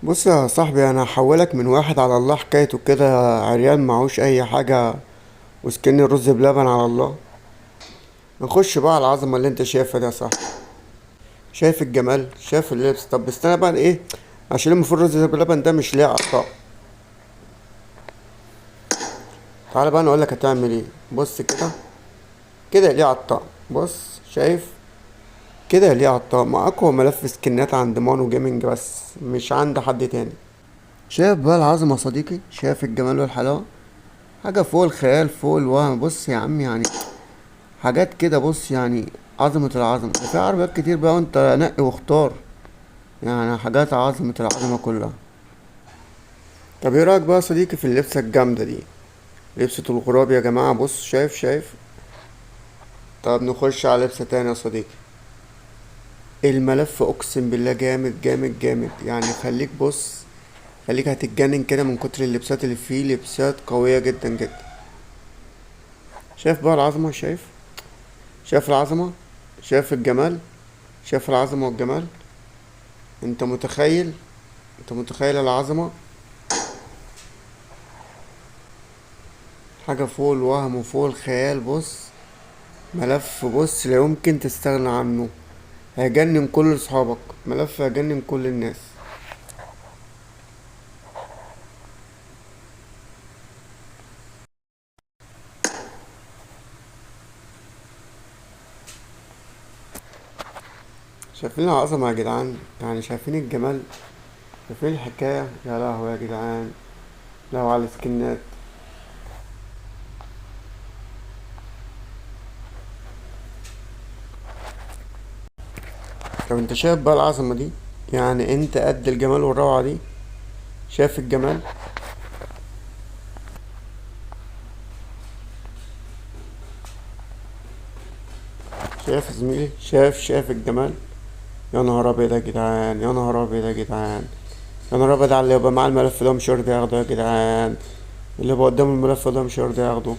بص يا صاحبي، انا هحولك من واحد على الله حكايته كده، عريان معهوش اي حاجة وسكني الرز بلبن على الله. نخش بقى على العظمة اللي انت شايفها دي يا صاحبي. شايف الجمال، شايف اللبس. طب استنى بقى ايه، عشان المفروض الرز بلبن ده مش ليه عطاء. تعالى بقى انا اقولك هتعمل ايه. بص كده، كده ليه عطاء. بص، شايف كده ليه عطاء مع اقوى ملف سكنات عند مانو جيمنج، بس مش عند حد تاني. شايف بقى العظمة يا صديقي، شايف الجمال والحلاوة، حاجة فوق الخيال فوق الوهم. بص يا عم يعني حاجات كده، بص يعني عظمة العظمة. في عربيات كتير بقى وانت نقي واختار، يعني حاجات عظمة العظمة كلها. طب ايه رأيك بقى يا صديقي في اللبسة الجامدة دي، لبسة الغراب يا جماعة؟ بص، شايف. طب نخش على لبسة تانية يا صديقي. الملف اقسم بالله جامد جامد جامد، يعني خليك بص، خليك هتتجنن كده من كتر اللبسات اللي فيه. لبسات قوية جدا جدا. شايف بقى العظمة، شايف العظمة، شايف الجمال، شايف العظمة والجمال. انت متخيل، انت متخيل العظمة؟ حاجة فوق الوهم وفوق الخيال. بص، ملف بص لا يمكن تستغنى عنه، هيجنن كل اصحابك. ملف هيجنن كل الناس. شايفين العظمة يا جدعان؟ يعني شايفين الجمال، شايفين الحكاية؟ يا لهوي يا جدعان، لو على السكنات. طب انت شايف بقى العظمة دي؟ يعني انت قد الجمال والروعة دي؟ شايف الجمال؟ شايف يا زميلي؟ شايف الجمال؟ يا نهار ابيض يا جدعان، يا نهار ابيض يا جدعان، يا نهار ابيض على اللي يبقى معاه الملف ده مش راضي ياخده يا جدعان. اللي يبقى قدام الملف ده مش راضي ياخده.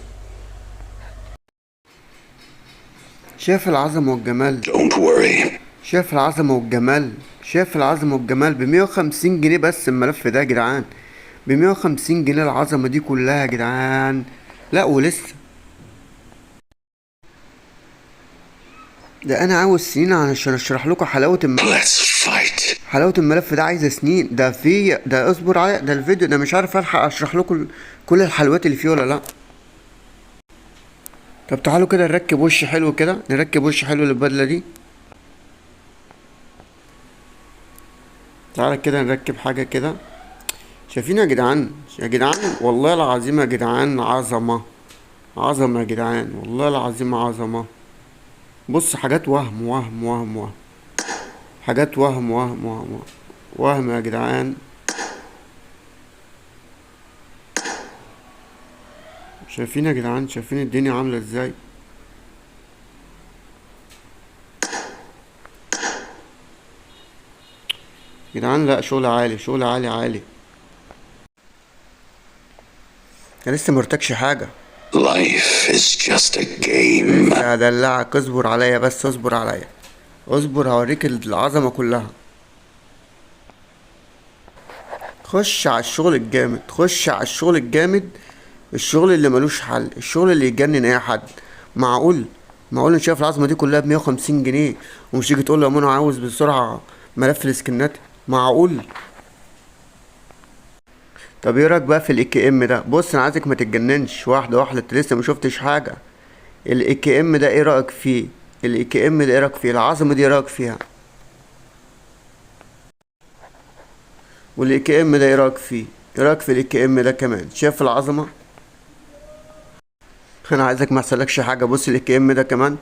شايف العظمة والجمال؟ Don't worry. شايف العظمة والجمال؟ شايف العظمة والجمال ب150 جنيه بس الملف ده يا جدعان. ب150 جنيه العظمة دي كلها يا جدعان. لا ولسه، ده انا عاوز سنين عشان اشرح لكم حلاوة Let's fight. حلاوة الملف ده. عايزة سنين. ده في ده اصبر على ده الفيديو ده، مش عارف الحق اشرح لكم كل الحلويات اللي فيه ولا لا. طب تعالوا كده نركب وش حلو كده، نركب وش حلو للبدلة دي. تعالى كده نركب حاجة كده. شايفين يا جدعان؟ يا جدعان والله العظيم يا جدعان عظمة، عظمة يا جدعان، والله العظيم عظمة. بص حاجات وهم، حاجات وهم يا جدعان. شايفين يا جدعان؟ شايفين الدنيا عاملة ازاي؟ جدعان لا، شغل عالي، شغل عالي عالي. انا لسه مرتكش حاجة. Life is just a game. لسه هدلعك، اصبر عليا بس، اصبر عليا، اصبر هوريك العظمة كلها. خش على الشغل الجامد، خش على الشغل الجامد. الشغل اللي ملوش حل، الشغل اللي يجنن اي حد. معقول؟ معقول انت شايف العظمه دي كلها ب150 جنيه ومش تيجي تقول له انا عاوز بسرعه ملف الاسكنات؟ معقول؟ طب ايه رايك بقى في الاي كي ام ده؟ بص انا عايزك ما تتجننش، واحده واحده، انت لسه ما شفتش حاجه. الاي كي ام ده ايه رايك فيه؟ الاي كي ام ده ايه رايك فيه؟ العظمه دي ايه رايك فيها؟ والاي كي ام ده ايه رايك فيه؟ ايه رايك في الاي كي ام ده كمان؟ شايف العظمه؟ انا عايزك ما يحصلكش حاجه. بص الاي كي ام ده كمان.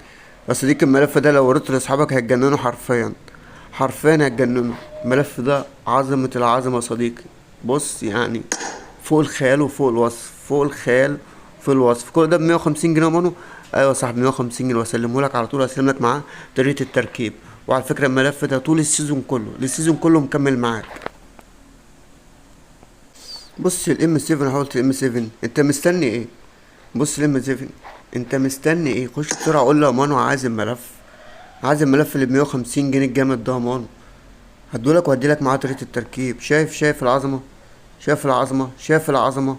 بس ديك الملف ده لو وريته لاصحابك هيتجننوا حرفيا، حرفيا هيتجننوا. الملف ده عظمه العظمه يا صديقي. بص يعني فوق الخيال وفوق الوصف، فوق الخيال فوق الوصف. كل ده ب150 جنيه منه. ايوه صح، ب150 جنيه، واسلمه لك على طول، اسلم لك معاه طريقه التركيب. وعلى فكره الملف ده طول السيزون كله، السيزون كله مكمل معاك. بص الام 7، حاولت الام 7، انت مستني ايه؟ بص لما زفن، انت مستني ايه؟ خش بسرعه قول له يا مانو عايز الملف، عايز الملف اللي ب150 جنيه الجامد ده يا مانو. هدولك وهديلك معاه طريقة التركيب. شايف العظمة، شايف العظمة، شايف العظمة.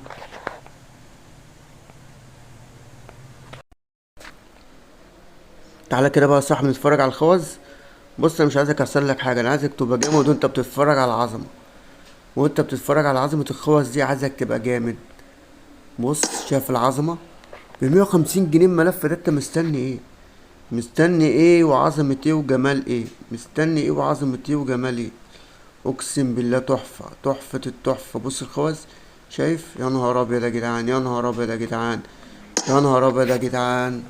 تعالى كده بقى يا صاحبي نتفرج على الخوذ. بص انا مش عايزك احصل لك حاجة، انا عايزك تبقى جامد وانت بتتفرج على العظمة. وانت بتتفرج على عظمة الخوذ دي عايزك تبقى جامد. بص شايف العظمة، ب150 جنيه الملف ده. انت مستني ايه؟ مستني ايه وعظمة ايه وجمال ايه؟ مستني ايه وعظمة ايه وجمال ايه؟ اقسم بالله تحفة، تحفة التحفة. بص الخوذ، شايف؟ يا نهار ابيض يا جدعان، يا نهار ابيض يا جدعان، يا نهار ابيض يا جدعان.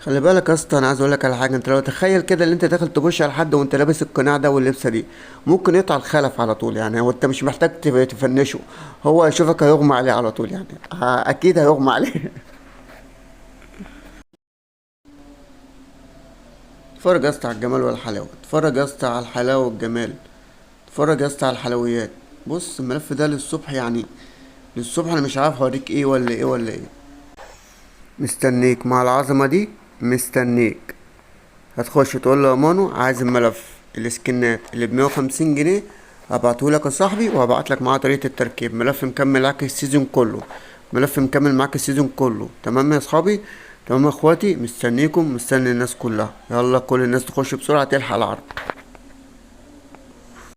خلي بالك يا اسطى، انا عايز اقول لك على حاجه. انت لو تخيل كده اللي انت داخل تبش على حد وانت لابس القناع ده واللبسه دي، ممكن يقطع الخلف على طول يعني. هو انت مش محتاج تفنشه، هو يشوفك هيغمى عليه على طول يعني. اكيد هيغمى عليه. اتفرج يا اسطى على الجمال والحلاوه، اتفرج يا اسطى على الحلاوه والجمال، اتفرج يا اسطى على الحلويات. بص الملف ده للصبح يعني، للصبح انا مش عارف اوريك ايه ولا ايه ولا ايه. مستنيك مع العظمه دي، مستنيك. هتخش تقول له يا مانو عايز الملف الاسكنات اللي ب150 جنيه، هبعتهولك يا صاحبي وهبعتلك معاه طريقة التركيب. ملف مكمل معاك السيزون كله، ملف مكمل معاك السيزون كله. تمام يا صحابي، تمام يا اخواتي. مستنيكم، مستني الناس كلها. يلا كل الناس تخش بسرعة تلحق العرض.